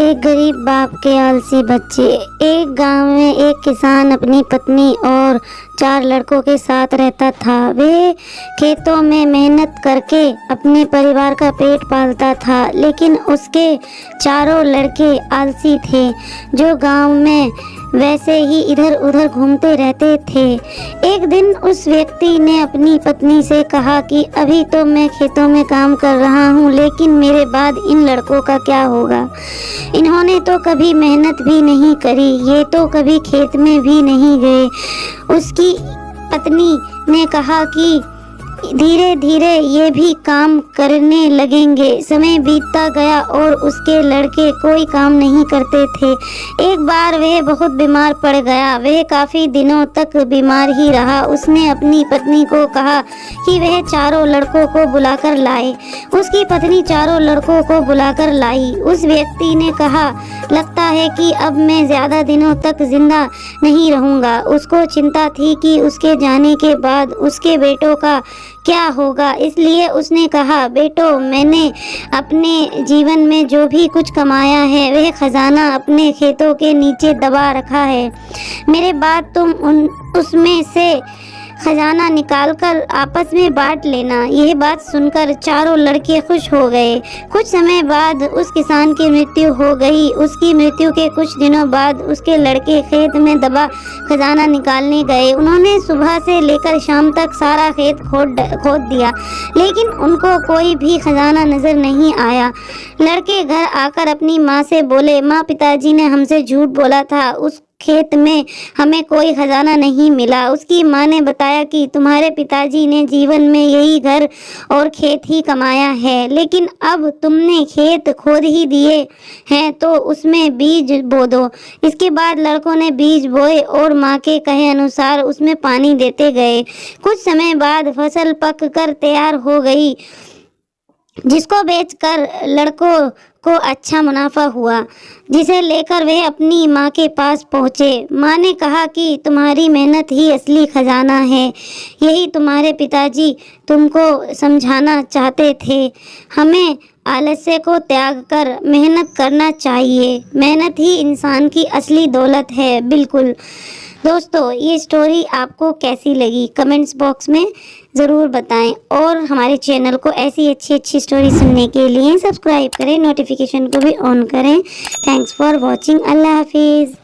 एक गरीब बाप के आलसी बच्चे। एक गांव में एक किसान अपनी पत्नी और 4 लड़कों के साथ रहता था। वे खेतों में मेहनत करके अपने परिवार का पेट पालता था, लेकिन उसके चारों लड़के आलसी थे, जो गांव में वैसे ही इधर उधर घूमते रहते थे। एक दिन उस व्यक्ति ने अपनी पत्नी से कहा कि अभी तो मैं खेतों में काम कर रहा हूँ, लेकिन मेरे बाद इन लड़कों का क्या होगा? इन्होंने तो कभी मेहनत भी नहीं करी, ये तो कभी खेत में भी नहीं गए। उसकी पत्नी ने कहा कि धीरे धीरे ये भी काम करने लगेंगे। समय बीतता गया और उसके लड़के कोई काम नहीं करते थे। एक बार वह बहुत बीमार पड़ गया। वह काफ़ी दिनों तक बीमार ही रहा। उसने अपनी पत्नी को कहा कि वह चारों लड़कों को बुलाकर लाए। उसकी पत्नी चारों लड़कों को बुलाकर लाई। उस व्यक्ति ने कहा, लगता है कि अब मैं ज़्यादा दिनों तक जिंदा नहीं रहूँगा। उसको चिंता थी कि उसके जाने के बाद उसके बेटों का क्या होगा, इसलिए उसने कहा, बेटो, मैंने अपने जीवन में जो भी कुछ कमाया है वह खजाना अपने खेतों के नीचे दबा रखा है। मेरे बाद तुम उसमें से खजाना निकालकर आपस में बांट लेना। यह बात सुनकर चारों लड़के खुश हो गए। कुछ समय बाद उस किसान की मृत्यु हो गई। उसकी मृत्यु के कुछ दिनों बाद उसके लड़के खेत में दबा खजाना निकालने गए। उन्होंने सुबह से लेकर शाम तक सारा खेत खोद दिया, लेकिन उनको कोई भी खजाना नजर नहीं आया। लड़के घर आकर अपनी माँ से बोले, माँ, पिताजी ने हमसे झूठ बोला था, उस खेत में हमें कोई खजाना नहीं मिला। उसकी माँ ने बताया कि तुम्हारे पिताजी ने जीवन में यही घर और खेत ही कमाया है, लेकिन अब तुमने खेत खोद ही दिए हैं तो उसमें बीज बो दो। इसके बाद लड़कों ने बीज बोए और माँ के कहे अनुसार उसमें पानी देते गए। कुछ समय बाद फसल पक कर तैयार हो गई, जिसको बेचकर लड़कों को अच्छा मुनाफा हुआ, जिसे लेकर वे अपनी माँ के पास पहुँचे। माँ ने कहा कि तुम्हारी मेहनत ही असली खजाना है, यही तुम्हारे पिताजी तुमको समझाना चाहते थे। हमें आलस्य को त्याग कर मेहनत करना चाहिए। मेहनत ही इंसान की असली दौलत है। बिल्कुल दोस्तों, ये स्टोरी आपको कैसी लगी कमेंट्स बॉक्स में ज़रूर बताएं, और हमारे चैनल को ऐसी अच्छी स्टोरी सुनने के लिए सब्सक्राइब करें, नोटिफिकेशन को भी ऑन करें। Thanks for watching. अल्लाह हाफिज़।